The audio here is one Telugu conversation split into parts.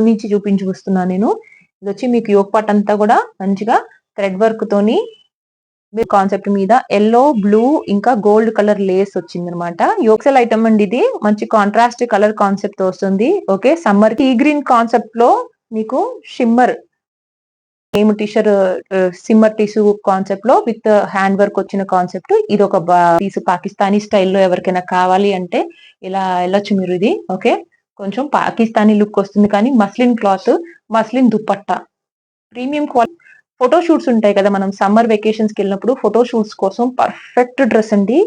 నుంచి చూస్తున్నాను నేను. ఇది వచ్చి మీకు యోగ్ పార్ట్ అంతా కూడా మంచిగా థ్రెడ్ వర్క్ తోని కాన్సెప్ట్ మీద ఎల్లో, బ్లూ ఇంకా గోల్డ్ కలర్ లేస్ వచ్చింది అనమాట. యోక్సెల్ ఐటమ్ అండి ఇది. మంచి కాంట్రాస్ట్ కలర్ కాన్సెప్ట్ తో వస్తుంది. ఓకే, సమ్మర్ కి గ్రీన్ కాన్సెప్ట్ లో మీకు షిమ్మర్ ఏం టీషర్ సిమ్మర్ టిష్యూ కాన్సెప్ట్ లో విత్ హ్యాండ్ వర్క్ వచ్చిన కాన్సెప్ట్. ఇది ఒక పీస్ పాకిస్తానీ స్టైల్లో ఎవరికైనా కావాలి అంటే ఇలా వెళ్ళొచ్చు మీరు. ఇది ఓకే, కొంచెం పాకిస్తానీ లుక్ వస్తుంది కానీ muslin cloth, muslin dupatta, premium quality. Photo shoots ఉంటాయి కదా, మనం సమ్మర్ వెకేషన్స్ కి వెళ్ళినప్పుడు ఫోటో షూట్స్ కోసం పర్ఫెక్ట్ డ్రెస్ అండి.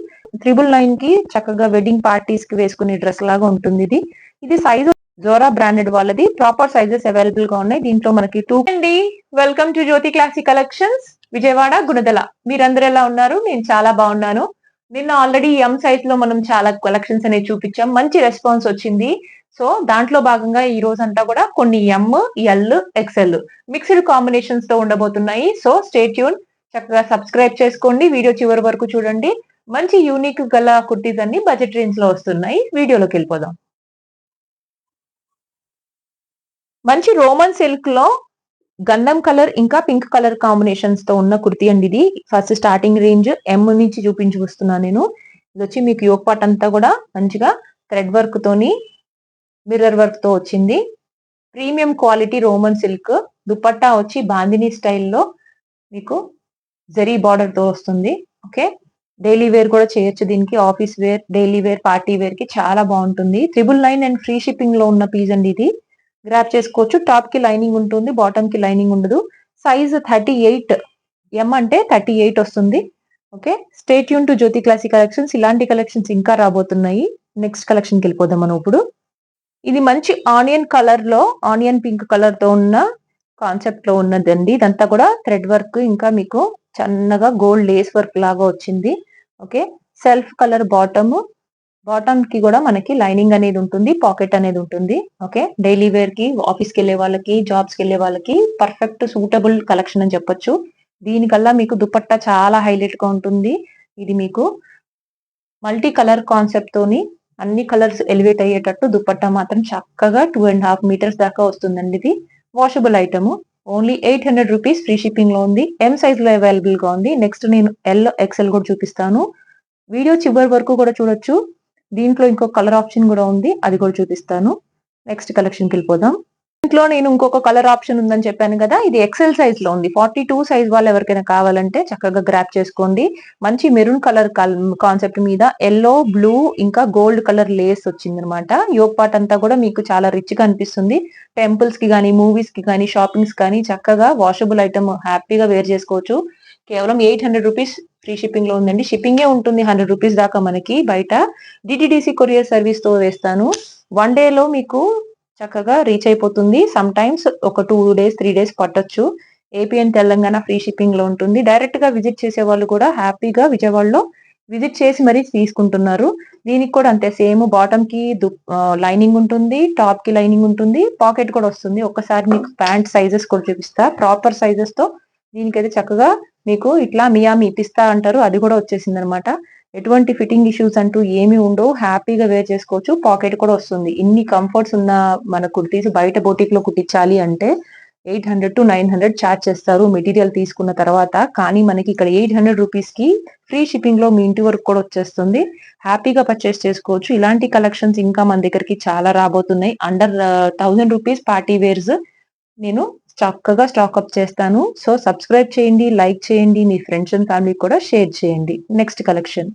999 కి చక్కగా వెడ్డింగ్ పార్టీస్ కి వేసుకునే డ్రెస్ లాగా ఉంటుంది ఇది. ఇది సైజ్ జోరా బ్రాండెడ్ వాళ్ళది. ప్రాపర్ సైజెస్ అవైలబుల్ గా ఉన్నాయి. దీంట్లో మనకి 2 అండి. Welcome to Jyoti classic collections, Vijayawada, Gunadala. మీరందరూ ఎలా ఉన్నారు? నేను చాలా బాగున్నాను. నిన్న ఆల్రెడీ ఎం సైజ్ లో మనం చాలా కలెక్షన్స్ అనేవి చూపించాం, మంచి రెస్పాన్స్ వచ్చింది. సో దాంట్లో భాగంగా ఈ రోజు అంతా కూడా కొన్ని ఎం, ఎల్, ఎక్స్ఎల్ మిక్స్డ్ కాంబినేషన్స్ తో ఉండబోతున్నాయి. సో స్టే ట్యూన్, చక్కగా సబ్స్క్రైబ్ చేసుకోండి, వీడియో చివరి వరకు చూడండి. మంచి యూనిక్ గల కుర్తీస్ అన్ని బడ్జెట్ రేంజ్ లో వస్తున్నాయి. వీడియోలోకి వెళ్ళిపోదాం. మంచి రోమన్ సిల్క్ లో గంధం కలర్ ఇంకా పింక్ కలర్ కాంబినేషన్స్ తో ఉన్న కుర్తీ అండి ఇది. ఫస్ట్ స్టార్టింగ్ రేంజ్ ఎం నుంచి చూపిస్తున్నాను నేను. ఇది వచ్చి మీకు యోగ్ పార్ట్ అంతా కూడా మంచిగా థ్రెడ్ వర్క్ తోని మిర్రర్ వర్క్ తో వచ్చింది. Premium quality Roman silk. Dupatta వచ్చి బాందిని స్టైల్లో మీకు జరీ బార్డర్ తో వస్తుంది. ఓకే, డైలీ వేర్ కూడా చేయొచ్చు దీనికి. Office wear, daily wear, party wear కి చాలా బాగుంటుంది. 999 అండ్ ఫ్రీ షిప్పింగ్ లో ఉన్న పీస్ అండి ఇది. గ్రాప్ చేసుకోవచ్చు. టాప్ కి లైనింగ్ ఉంటుంది, బాటమ్ కి లైనింగ్ ఉండదు. సైజ్ 38 ఎం అంటే 38 వస్తుంది. Okay, stay tune to Jyoti classic collections. ఇలాంటి కలెక్షన్స్ ఇంకా రాబోతున్నాయి. నెక్స్ట్ కలెక్షన్ కి వెళ్ళిపోదాం మనం ఇప్పుడు. ఇది మంచి ఆనియన్ కలర్ లో, ఆనియన్ పింక్ కలర్ తో ఉన్న కాన్సెప్ట్ లో ఉన్నదండి. ఇదంతా కూడా థ్రెడ్ వర్క్ ఇంకా మీకు చన్నగా గోల్డ్ లేస్ వర్క్ లాగా వచ్చింది. Okay, self colour bottom, bottom కి కూడా మనకి లైనింగ్ అనేది ఉంటుంది, పాకెట్ అనేది ఉంటుంది. ఓకే, డైలీ వేర్ కి, ఆఫీస్ కి వెళ్ళే వాళ్ళకి, జాబ్స్ కి వెళ్ళే వాళ్ళకి పర్ఫెక్ట్ సూటబుల్ కలెక్షన్ అని చెప్పొచ్చు. దీనికల్లా మీకు దుపట్టా చాలా హైలైట్ గా ఉంటుంది. ఇది మీకు మల్టీ కలర్ కాన్సెప్ట్ తోని అన్ని కలర్స్ ఎలివేట్ అయ్యేటట్టు దుపట్టా మాత్రం చక్కగా 2.5 మీటర్స్ దాకా వస్తుందండి. ఇది washable item. Only 800 rupees free shipping లో ఉంది. ఎం సైజ్ లో అవైలబుల్ గా ఉంది. నెక్స్ట్ నేను ఎల్, ఎక్స్ఎల్ కూడా చూపిస్తాను. వీడియో చివరి వరకు కూడా చూడొచ్చు. దీంట్లో ఇంకో కలర్ ఆప్షన్ కూడా ఉంది, అది కూడా చూపిస్తాను. నెక్స్ట్ కలెక్షన్ కి వెళ్ళిపోదాం. దీంట్లో నేను ఇంకొక కలర్ ఆప్షన్ ఉందని చెప్పాను కదా, ఇది ఎక్సెల్ సైజ్ లో ఉంది. 42 సైజ్ వాళ్ళు ఎవరికైనా కావాలంటే చక్కగా గ్రాప్ చేసుకోండి. మంచి మెరూన్ కలర్ కాన్సెప్ట్ మీద ఎల్లో, బ్లూ ఇంకా గోల్డ్ కలర్ లేస్ వచ్చింది అనమాట. యోగ్ పార్ట్ అంతా కూడా మీకు చాలా రిచ్ గా అనిపిస్తుంది. టెంపుల్స్ కి కానీ, మూవీస్ కి కానీ, షాపింగ్స్ కానీ చక్కగా వాషబుల్ ఐటమ్ హ్యాపీగా వేర్ చేసుకోవచ్చు. కేవలం 800 రూపీస్ ఫ్రీ షిప్పింగ్ లో ఉందండి. షిప్పింగే ఉంటుంది 100 రూపీస్ దాకా మనకి బయట. డిటిడిసి కొరియర్ సర్వీస్ తో వేస్తాను. 1 డే లో మీకు చక్కగా రీచ్ అయిపోతుంది. సమ్ టైమ్స్ ఒక 2 డేస్ 3 డేస్ పట్టొచ్చు. AP and Telangana free shipping లో ఉంటుంది. డైరెక్ట్ గా విజిట్ చేసే వాళ్ళు కూడా హ్యాపీగా విజయవాడలో విజిట్ చేసి మరీ తీసుకుంటున్నారు. దీనికి కూడా అంతే, సేమ్ బాటమ్ కి లైనింగ్ ఉంటుంది, టాప్ కి లైనింగ్ ఉంటుంది, పాకెట్ కూడా వస్తుంది. ఒక్కసారి మీకు ప్యాంట్ సైజెస్ కూడా చూపిస్తా, ప్రాపర్ సైజెస్ తో. దీనికైతే చక్కగా మీకు ఇట్లా మియామి పిస్తా అంటారు, అది కూడా వచ్చేసింది అనమాట. ఎటువంటి ఫిట్టింగ్ ఇష్యూస్ అంటూ ఏమి ఉండవు, హ్యాపీగా వేర్ చేసుకోవచ్చు. పాకెట్ కూడా వస్తుంది. ఇన్ని కంఫర్ట్స్ ఉన్న మన కుర్తీస్ బయట బోటిక్ లో కుట్టించాలి అంటే 800 to 900 ఛార్జ్ చేస్తారు మెటీరియల్ తీసుకున్న తర్వాత. కానీ మనకి ఇక్కడ 800 రూపీస్ కి ఫ్రీ షిప్పింగ్ లో మీ ఇంటి వరకు కూడా వచ్చేస్తుంది. హ్యాపీగా పర్చేస్ చేసుకోవచ్చు. ఇలాంటి కలెక్షన్స్ ఇంకా మన దగ్గరికి చాలా రాబోతున్నాయి. అండర్ 1000 రూపీస్ పార్టీ వేర్స్ నేను చక్కగా స్టాక్అప్ చేస్తాను. సో సబ్స్క్రైబ్ చేయండి, లైక్ చేయండి, మీ ఫ్రెండ్స్ అండ్ ఫ్యామిలీ కూడా షేర్ చేయండి. నెక్స్ట్ కలెక్షన్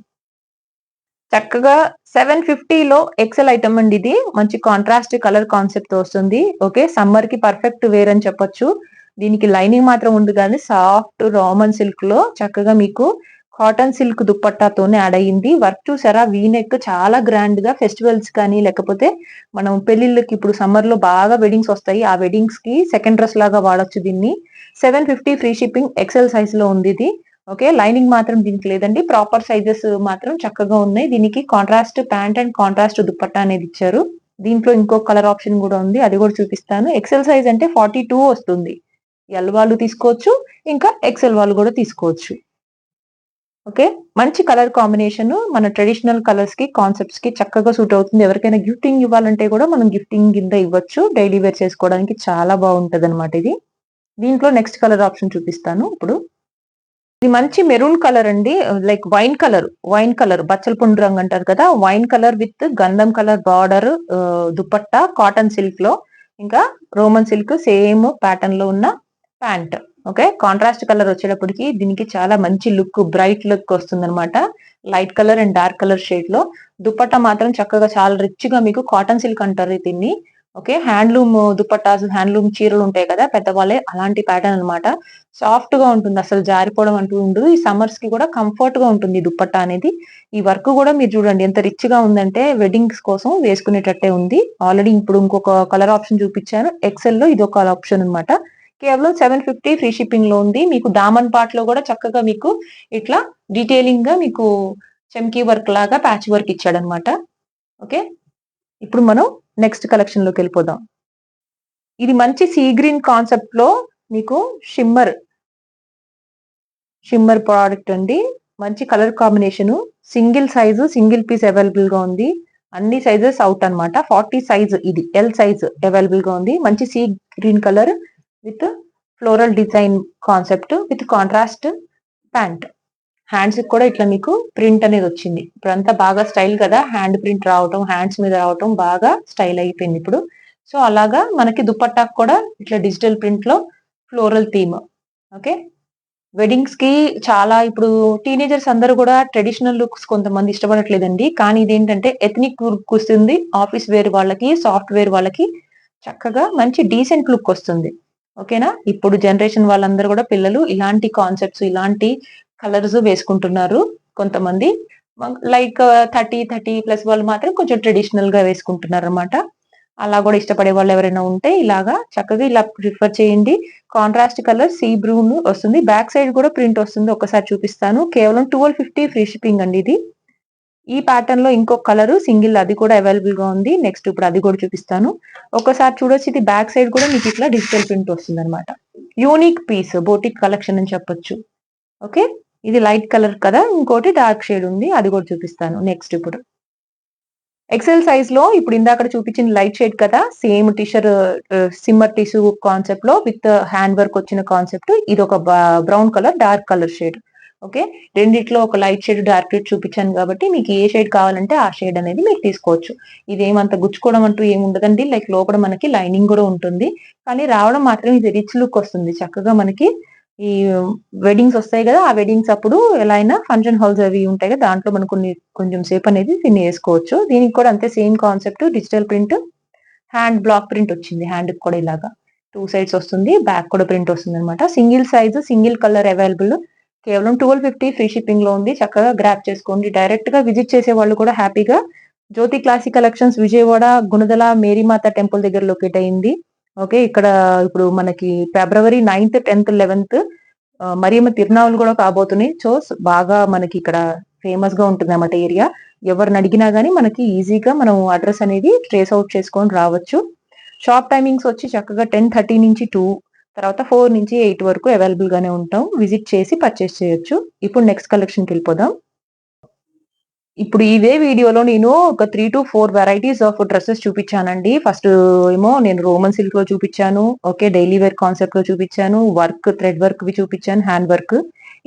చక్కగా 750 లో ఎక్సెల్ ఐటమ్ అండి ఇది. మంచి కాంట్రాస్ట్ కలర్ కాన్సెప్ట్ వస్తుంది. ఓకే, సమ్మర్ కి పర్ఫెక్ట్ వేర్ అని చెప్పొచ్చు. దీనికి లైనింగ్ మాత్రం ఉంది కానీ సాఫ్ట్ రామన్ సిల్క్ లో చక్కగా మీకు కాటన్ సిల్క్ దుపట్టాతోనే యాడ్ అయ్యింది. వర్క్ చూసారా, వీనెక్ చాలా గ్రాండ్ గా ఫెస్టివల్స్ కానీ లేకపోతే మనం పెళ్లిళ్ళకి, ఇప్పుడు సమ్మర్ లో బాగా వెడ్డింగ్స్ వస్తాయి, ఆ వెడ్డింగ్స్ కి సెకండ్ డ్రెస్ లాగా వాడొచ్చు దీన్ని. 750 ఫ్రీ షిప్పింగ్, ఎక్సెల్ సైజ్ లో ఉంది ఇది. ఓకే, లైనింగ్ మాత్రం దీనికి లేదండి. ప్రాపర్ సైజెస్ మాత్రం చక్కగా ఉన్నాయి. దీనికి contrast pant and contrast dupatta అనేది ఇచ్చారు. దీంట్లో ఇంకో కలర్ ఆప్షన్ కూడా ఉంది, అది కూడా చూపిస్తాను. ఎక్సెల్ సైజ్ అంటే 42 వస్తుంది. ఎల్ వాళ్ళు తీసుకోవచ్చు, ఇంకా ఎక్సెల్ వాళ్ళు కూడా తీసుకోవచ్చు. ఓకే. మంచి కలర్ కాంబినేషన్ మన ట్రెడిషనల్ కలర్స్ కి కాన్సెప్ట్స్ కి చక్కగా సూట్ అవుతుంది. ఎవరికైనా గిఫ్టింగ్ ఇవ్వాలంటే కూడా మనం గిఫ్టింగ్ కింద ఇవ్వచ్చు. డైలీ వేర్ చేసుకోవడానికి చాలా బాగుంటదన్నమాట ఇది. దీంట్లో నెక్స్ట్ కలర్ ఆప్షన్ చూపిస్తాను ఇప్పుడు. ఇది మంచి మెరూన్ కలర్ అండి. లైక్ వైన్ కలర్ బచ్చల పండు రంగు అంటారు కదా! వైన్ కలర్ విత్ గంధం colour border, dupatta cotton silk లో, ఇంకా రోమన్ సిల్క్ సేమ్ ప్యాటర్న్ లో ఉన్న ప్యాంట్. ఓకే. కాంట్రాస్ట్ కలర్ వచ్చేటప్పటికి దీనికి చాలా మంచి లుక్, బ్రైట్ లుక్ వస్తుందన్నమాట. Light colour and dark colour shade లో. దుపట్టా మాత్రం చక్కగా చాలా రిచ్ గా మీకు కాటన్ సిల్క్ అంటారు దీన్ని. ఓకే. హ్యాండ్లూమ్ దుపట్టాస్, హ్యాండ్లూమ్ చీరలు ఉంటాయి కదా పెద్దవాళ్ళే, అలాంటి ప్యాటర్న్ అన్నమాట. సాఫ్ట్ గా ఉంటుంది. అసలు జారిపోవడం అంటూ ఉండదు. ఈ సమ్మర్స్ కి కూడా కంఫర్ట్ గా ఉంటుంది ఈ దుపట్టా అనేది. ఈ వర్క్ కూడా మీరు చూడండి ఎంత రిచ్ గా ఉందంటే వెడ్డింగ్స్ కోసం వేసుకునేటట్టే ఉంది. ఆల్రెడీ ఇప్పుడు ఇంకొక కలర్ ఆప్షన్ చూపించాను. ఎక్సెల్ లో ఇది ఒక ఆప్షన్ అన్నమాట. కేవలం 750 ఫ్రీ షిప్పింగ్ లో ఉంది. మీకు దామన్ పార్ట్ లో కూడా చక్కగా మీకు ఇట్లా డీటెయిలింగ్ గా మీకు చమ్కీ వర్క్ లాగా ప్యాచ్ వర్క్ ఇచ్చాడనమాట. ఓకే. ఇప్పుడు మనం నెక్స్ట్ కలెక్షన్ లోకి వెళ్ళిపోదాం. ఇది మంచి సీ గ్రీన్ కాన్సెప్ట్ లో మీకు షిమ్మర్ ప్రోడక్ట్ అండి. మంచి colour combination. Single size single piece available గా ఉంది. అన్ని సైజెస్ అవుట్ అన్నమాట. 40 సైజ్, ఇది ఎల్ సైజ్ అవైలబుల్ గా ఉంది. మంచి sea green colour with floral design concept with contrast pant. Hands కూడా ఇట్లా మీకు ప్రింట్ అనేది వచ్చింది. ఇప్పుడంతా బాగా స్టైల్ కదా, హ్యాండ్ ప్రింట్ రావటం, హ్యాండ్స్ మీద రావటం బాగా స్టైల్ అయిపోయింది ఇప్పుడు. సో అలాగా మనకి దుపట్టాకు కూడా ఇట్లా డిజిటల్ ప్రింట్ లో ఫ్లోరల్ థీమ్. ఓకే. వెడ్డింగ్స్ కి చాలా ఇప్పుడు టీనేజర్స్ అందరూ కూడా ట్రెడిషనల్ లుక్స్ కొంతమంది ఇష్టపడట్లేదండి. కానీ ఇదేంటంటే ఎథనిక్ లుక్ వస్తుంది. ఆఫీస్ వేర్ వాళ్ళకి, సాఫ్ట్ వేర్ వాళ్ళకి చక్కగా మంచి డీసెంట్ లుక్ వస్తుంది. ఓకేనా. ఇప్పుడు జనరేషన్ వాళ్ళందరూ కూడా పిల్లలు ఇలాంటి కాన్సెప్ట్స్, ఇలాంటి కలర్స్ వేసుకుంటున్నారు. కొంతమంది లైక్ 30+ వాళ్ళు మాత్రం కొంచెం ట్రెడిషనల్ గా వేసుకుంటున్నారు అనమాట. అలా కూడా ఇష్టపడే వాళ్ళు ఎవరైనా ఉంటే ఇలాగా చక్కగా ఇలా ప్రిఫర్ చేయండి. కాంట్రాస్ట్ కలర్ సీ బ్రూన్ వస్తుంది. బ్యాక్ సైడ్ కూడా ప్రింట్ వస్తుంది. ఒకసారి చూపిస్తాను. కేవలం 1250 ఫ్రీ షిప్పింగ్ అండి ఇది. ఈ ప్యాటర్న్ లో ఇంకొక కలర్ సింగిల్ అది కూడా అవైలబుల్ గా ఉంది. నెక్స్ట్ ఇప్పుడు అది కూడా చూపిస్తాను. ఒకసారి చూడొచ్చు. ఇది బ్యాక్ సైడ్ కూడా మీకు ఇట్లా డిజిటల్ ప్రింట్ వస్తుంది అనమాట. యూనిక్ పీస్, బోటిక్ కలెక్షన్ అని చెప్పొచ్చు. ఓకే. ఇది లైట్ కలర్ కదా, ఇంకోటి డార్క్ షేడ్ ఉంది. అది కూడా చూపిస్తాను నెక్స్ట్ ఇప్పుడు. ఎక్సెల్ సైజ్ లో ఇప్పుడు ఇందాక చూపించిన లైట్ షేడ్ కదా, సేమ్ టీషర్ సిమ్మర్ టిష్యూ కాన్సెప్ట్ లో విత్ హ్యాండ్ వర్క్ వచ్చిన కాన్సెప్ట్. ఇది ఒక brown colour, dark colour shade. Okay. రెండిట్లో ఒక లైట్ షేడ్, డార్క్ షేడ్ చూపించాను కాబట్టి మీకు ఏ షేడ్ కావాలంటే ఆ షేడ్ అనేది మీరు తీసుకోవచ్చు. ఇదేమంత గుచ్చుకోవడం అంటూ ఏమి ఉండదండి. లైక్ లోపల మనకి లైనింగ్ కూడా ఉంటుంది. కానీ రావడం మాత్రం ఇది రిచ్ లుక్ వస్తుంది. చక్కగా మనకి ఈ వెడ్డింగ్స్ వస్తాయి కదా, ఆ వెడ్డింగ్స్ అప్పుడు ఎలా అయినా ఫంక్షన్ హాల్స్ అవి ఉంటాయి కదా, దాంట్లో మనం కొంచెం సేపు అనేది దీన్ని వేసుకోవచ్చు. దీనికి కూడా అంతే same concept, digital print, hand black print వచ్చింది. హ్యాండ్ కూడా ఇలాగా 2 సైడ్స్ వస్తుంది. బ్యాక్ కూడా ప్రింట్ వస్తుంది అనమాట. Single size single colour available. కేవలం 1250 ఫ్రీ షిప్పింగ్ లో ఉంది. చక్కగా గ్రాప్ చేసుకోండి. డైరెక్ట్ గా విజిట్ చేసే వాళ్ళు కూడా హ్యాపీగా జ్యోతి క్లాసిక్ కలెక్షన్స్ విజయవాడ గుణదల మేరీమాత టెంపుల్ దగ్గర లొకేట్ అయింది. ఓకే. ఇక్కడ ఇప్పుడు మనకి ఫిబ్రవరి 9th, 10th, 11th మరియమ్మ తిరునాళ్ళు కూడా కాబోతున్నాయి. సో బాగా మనకి ఇక్కడ ఫేమస్ గా ఉంటుంది అన్నమాట ఏరియా. ఎవరిని అడిగినా గానీ మనకి ఈజీగా మనం అడ్రస్ అనేది ట్రేస్ అవుట్ చేసుకొని రావచ్చు. షాప్ టైమింగ్స్ వచ్చి చక్కగా 10:30 నుంచి 2, తర్వాత 4 నుంచి 8 వరకు అవైలబుల్ గానే ఉంటాం. విజిట్ చేసి పర్చేస్ చేయొచ్చు. ఇప్పుడు నెక్స్ట్ కలెక్షన్ కి వెళ్ళిపోదాం. ఇప్పుడు ఇదే వీడియోలో నేను ఒక 3 to 4 వెరైటీస్ ఆఫ్ డ్రెస్సెస్ చూపించానండి. ఫస్ట్ ఏమో నేను రోమన్ సిల్క్ లో చూపించాను. ఓకే. డైలీ వేర్ కాన్సెప్ట్ లో చూపించాను. వర్క్, థ్రెడ్ వర్క్ వి చూపించాను. Hand work.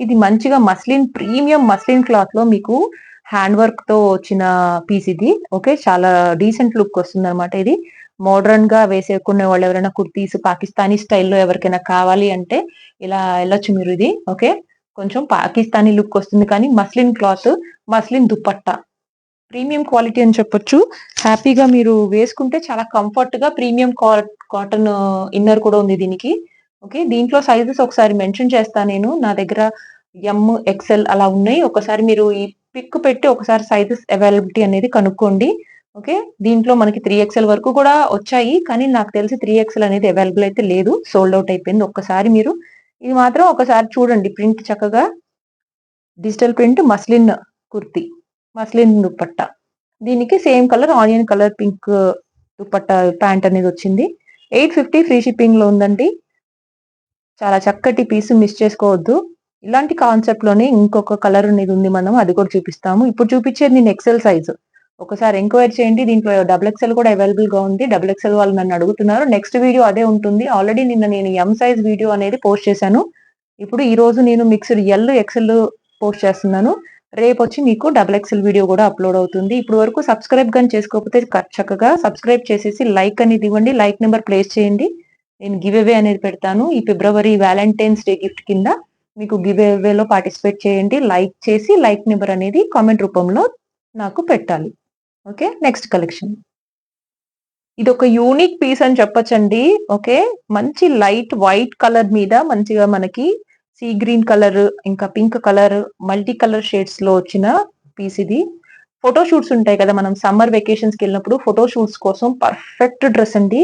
ఇది మంచిగా మస్లిన్, ప్రీమియం మస్లిన్ క్లాత్ లో మీకు హ్యాండ్ వర్క్ తో వచ్చిన పీస్ ఇది. ఓకే. చాలా డీసెంట్ లుక్ వస్తుంది అనమాట. ఇది మోడర్న్ గా వేసేకునే వాళ్ళు ఎవరైనా కుర్తీస్ పాకిస్తానీ స్టైల్లో ఎవరికైనా కావాలి అంటే ఇలా వెళ్ళొచ్చు మీరు. ఇది ఓకే. కొంచెం పాకిస్తానీ లుక్ వస్తుంది కానీ muslin cloth, muslin dupatta premium quality అని చెప్పొచ్చు. హ్యాపీగా మీరు వేసుకుంటే చాలా కంఫర్ట్ గా ప్రీమియం కాటన్ ఇన్నర్ కూడా ఉంది దీనికి. ఓకే. దీంట్లో సైజెస్ ఒకసారి మెన్షన్ చేస్తాను నేను. నా దగ్గర ఎమ్, ఎక్సెల్ అలా ఉన్నాయి. ఒకసారి మీరు ఈ పిక్ పెట్టి ఒకసారి సైజెస్ అవైలబిలిటీ అనేది కనుక్కోండి. ఓకే. దీంట్లో మనకి 3XL వరకు కూడా వచ్చాయి. కానీ నాకు తెలిసి 3XL అనేది అవైలబుల్ అయితే లేదు. సోల్డ్ అవుట్ అయిపోయింది. ఒక్కసారి మీరు ఇది మాత్రం ఒకసారి చూడండి. ప్రింట్ చక్కగా digital print muslin kurti, muslin dupatta. దీనికి same colour onion colour pink dupatta pant అనేది వచ్చింది. 850 ఫ్రీ షిప్పింగ్ లో ఉందండి. చాలా చక్కటి పీస్, మిస్ చేసుకోవద్దు. ఇలాంటి కాన్సెప్ట్ లోనే ఇంకొక కలర్ అనేది ఉంది, మనం అది కూడా చూపిస్తాము. ఇప్పుడు చూపించేది నేను ఎక్సెల్ సైజ్. ఒకసారి ఎంక్వైరీ చేయండి. దీంట్లో డబుల్ ఎక్సెల్ కూడా అవైలబుల్ గా ఉంది. డబుల్ ఎక్సెల్ వాళ్ళు నన్ను అడుగుతున్నారు. నెక్స్ట్ వీడియో అదే ఉంటుంది. ఆల్రెడీ నిన్న నేను ఎం సైజ్ వీడియో అనేది పోస్ట్ చేశాను. ఇప్పుడు ఈ రోజు నేను మిక్స్డ్ ఎల్ ఎక్సెల్ పోస్ట్ చేస్తున్నాను. రేపు వచ్చి మీకు డబుల్ ఎక్సెల్ వీడియో కూడా అప్లోడ్ అవుతుంది. ఇప్పుడు వరకు సబ్స్క్రైబ్ కానీ చేసుకోకపోతే చక్కగా సబ్స్క్రైబ్ చేసేసి లైక్ అనేది ఇవ్వండి. లైక్ నెంబర్ ప్లేస్ చేయండి. నేను గివ్ అవే అనేది పెడతాను. ఈ ఫిబ్రవరి వ్యాలంటైన్స్ డే గిఫ్ట్ కింద మీకు గివ్ అవేలో పార్టిసిపేట్ చేయండి. లైక్ చేసి లైక్ నెంబర్ అనేది కామెంట్ రూపంలో నాకు పెట్టాలి. Okay, next collection. ఇది ఒక యూనిక్ పీస్ అని చెప్పొచ్చండి. ఓకే, మంచి లైట్ వైట్ కలర్ మీద మంచిగా మనకి సీ గ్రీన్ కలర్ ఇంకా pink colour multi colour shades లో వచ్చిన పీస్ ఇది. ఫోటో షూట్స్ ఉంటాయి కదా, మనం సమ్మర్ వెకేషన్స్ కి వెళ్ళినప్పుడు ఫోటో షూట్స్ కోసం పర్ఫెక్ట్ డ్రెస్ అండి.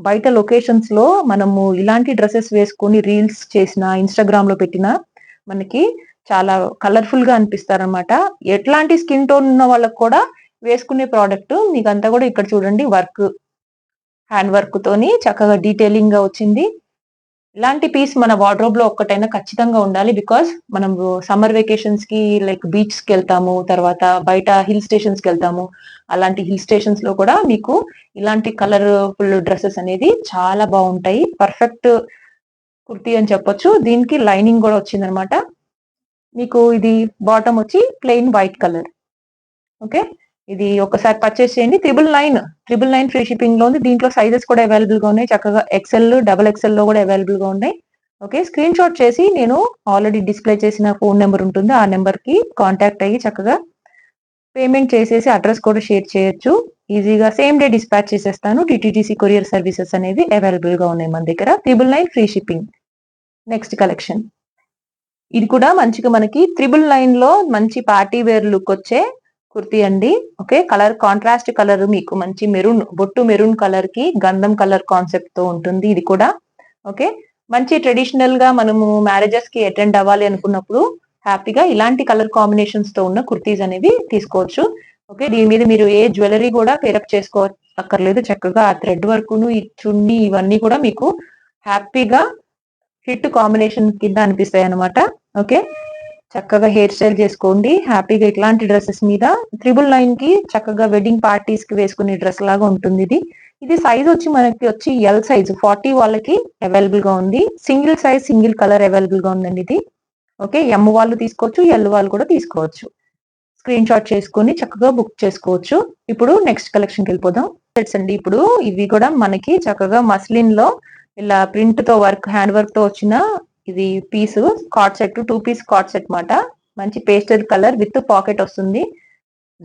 బయట లొకేషన్స్ లో మనము ఇలాంటి డ్రెస్సెస్ వేసుకొని రీల్స్ చేసిన ఇన్స్టాగ్రామ్ లో పెట్టినా మనకి చాలా కలర్ఫుల్ గా అనిపిస్తారనమాట. ఎట్లాంటి స్కిన్ టోన్ ఉన్న వాళ్ళకి కూడా వేసుకునే ప్రోడక్ట్. మీకు అంతా కూడా ఇక్కడ చూడండి, వర్క్ హ్యాండ్ వర్క్ తోని చక్కగా డీటెయిలింగ్ గా వచ్చింది. ఇలాంటి పీస్ మన వార్డ్రోబ్ లో ఒక్కటైనా ఖచ్చితంగా ఉండాలి. బికాస్ మనం సమ్మర్ వెకేషన్స్ కి లైక్ బీచ్ కి వెళ్తాము, తర్వాత బయట హిల్ స్టేషన్స్ కి వెళ్తాము. అలాంటి హిల్ స్టేషన్స్ లో కూడా మీకు ఇలాంటి కలర్ఫుల్ డ్రెస్సెస్ అనేది చాలా బాగుంటాయి. పర్ఫెక్ట్ కుర్తీ అని చెప్పొచ్చు. దీనికి లైనింగ్ కూడా వచ్చిందనమాట. మీకు ఇది బాటమ్ వచ్చి ప్లెయిన్ వైట్ కలర్. ఓకే, ఇది ఒకసారి పర్చేస్ చేయండి. 999 ఫ్రీ షిప్పింగ్ లో ఉంది. దీంట్లో సైజెస్ కూడా అవైలబుల్ గా ఉన్నాయి. చక్కగా ఎక్సెల్ డబుల్ ఎక్సెల్ లో కూడా అవైలబుల్ గా ఉన్నాయి. ఓకే, స్క్రీన్ షాట్ చేసి నేను ఆల్రెడీ డిస్ప్లే చేసిన ఫోన్ నెంబర్ ఉంటుంది, ఆ నెంబర్ కి కాంటాక్ట్ అయ్యి చక్కగా పేమెంట్ చేసేసి అడ్రస్ కూడా షేర్ చేయొచ్చు. ఈజీగా సేమ్ డే డిస్పాచ్ చేసేస్తాను. డిటిడిసి కొరియర్ సర్వీసెస్ అనేది అవైలబుల్ గా ఉన్నాయి మన దగ్గర. 999 ఫ్రీ షిప్పింగ్. Next collection. ఇది కూడా మంచిగా మనకి 999 లో మంచి పార్టీ వేర్ లుక్ వచ్చే కుర్తీ అండి. ఓకే, కలర్ కాంట్రాస్ట్ కలర్ మీకు మంచి మెరూన్, బొట్టు మెరూన్ కలర్ కి గంధం కలర్ కాన్సెప్ట్ తో ఉంటుంది ఇది కూడా. ఓకే, మంచి ట్రెడిషనల్ గా మనము మ్యారేజెస్ కి అటెండ్ అవ్వాలి అనుకున్నప్పుడు హ్యాపీగా ఇలాంటి కలర్ కాంబినేషన్స్ తో ఉన్న కుర్తీస్ అనేవి తీసుకోవచ్చు. ఓకే, దీని మీద మీరు ఏ జ్యువెలరీ కూడా పేరప్ చేసుకోవక్కర్లేదు. చక్కగా ఆ థ్రెడ్ వర్క్ ను, ఈ చున్నీ ఇవన్నీ కూడా మీకు హ్యాపీగా హిట్ కాంబినేషన్ కింద అనిపిస్తాయి అనమాట. ఓకే, చక్కగా హెయిర్ స్టైల్ చేసుకోండి హ్యాపీగా. ఇట్లాంటి డ్రెస్సెస్ మీద 999 కి చక్కగా వెడ్డింగ్ పార్టీస్ కి వేసుకునే డ్రెస్ లాగా ఉంటుంది ఇది. ఇది సైజ్ వచ్చి మనకి వచ్చి ఎల్ సైజ్ 40 వాళ్ళకి అవైలబుల్ గా ఉంది. Single size single colour available గా ఉందండి ఇది. ఓకే, ఎం వాళ్ళు తీసుకోవచ్చు, ఎల్ వాళ్ళు కూడా తీసుకోవచ్చు. స్క్రీన్ షాట్ చేసుకొని చక్కగా బుక్ చేసుకోవచ్చు. ఇప్పుడు నెక్స్ట్ కలెక్షన్ కి వెళ్ళిపోదాం. సెట్స్ అండి. ఇప్పుడు ఇవి కూడా మనకి చక్కగా మస్లిన్ లో ఇలా ప్రింట్ తో వర్క్, హ్యాండ్ వర్క్ తో వచ్చిన ఇది piece card set, 2 piece card set మాట. మంచి పేస్టల్ కలర్ విత్ పాకెట్ వస్తుంది.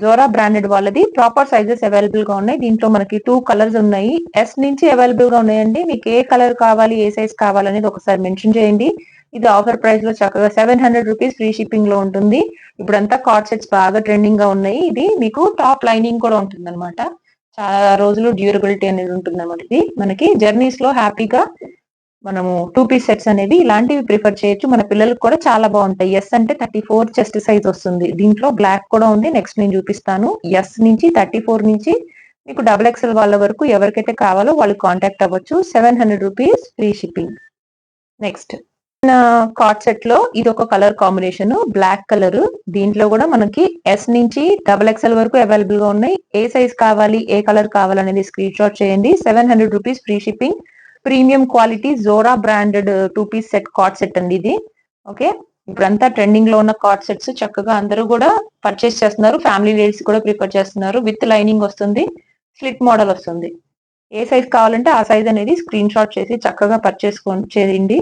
జోరా బ్రాండెడ్ వాళ్ళది. ప్రాపర్ సైజెస్ అవైలబుల్ గా ఉన్నాయి. దీంట్లో మనకి 2 కలర్స్ ఉన్నాయి. ఎస్ నుంచి అవైలబుల్ గా ఉన్నాయండి. మీకు ఏ కలర్ కావాలి, ఏ సైజ్ కావాలనేది ఒకసారి మెన్షన్ చేయండి. ఇది ఆఫర్ ప్రైస్ లో చక్కగా 700 రూపీస్ ఫ్రీ షిప్పింగ్ లో ఉంటుంది. ఇప్పుడంతా కార్డ్ సెట్స్ బాగా ట్రెండింగ్ గా ఉన్నాయి. ఇది మీకు టాప్ లైనింగ్ కూడా ఉంటుంది అనమాట. చాలా రోజులు డ్యూరబిలిటీ అనేది ఉంటుంది అనమాట. ఇది మనకి జర్నీస్ లో హ్యాపీగా మనము 2 పీస్ సెట్స్ అనేవి ఇలాంటివి ప్రిఫర్ చేయొచ్చు. మన పిల్లలకు కూడా చాలా బాగుంటాయి. ఎస్ అంటే 34 చెస్ట్ సైజ్ వస్తుంది. దీంట్లో బ్లాక్ కూడా ఉంది. నెక్స్ట్ నేను చూపిస్తాను. ఎస్ నుంచి 34 నుంచి మీకు డబుల్ ఎక్స్ఎల్ వాళ్ళ వరకు ఎవరికైతే కావాలో వాళ్ళు కాంటాక్ట్ అవ్వచ్చు. 700 rupees free shipping. Next card set లో ఇది ఒక కలర్ కాంబినేషన్, బ్లాక్ కలర్. దీంట్లో కూడా మనకి ఎస్ నుంచి డబుల్ ఎక్స్ఎల్ వరకు అవైలబుల్ గా ఉన్నాయి. ఏ సైజ్ కావాలి, ఏ కలర్ కావాలనేది స్క్రీన్ షాట్ చేయండి. 700 rupees free shipping. Premium quality Zora branded 2 piece set card set అండి ఇది. ఓకే, ఇప్పుడంతా ట్రెండింగ్ లో ఉన్న కార్డ్ సెట్స్ చక్కగా అందరూ కూడా పర్చేస్ చేస్తున్నారు. ఫ్యామిలీ లేడీస్ కూడా ప్రిఫర్ చేస్తున్నారు. విత్ లైనింగ్ వస్తుంది, స్లిట్ మోడల్ వస్తుంది. ఏ సైజ్ కావాలంటే ఆ సైజ్ అనేది స్క్రీన్ షాట్ చేసి చక్కగా పర్చేస్ చేయండి.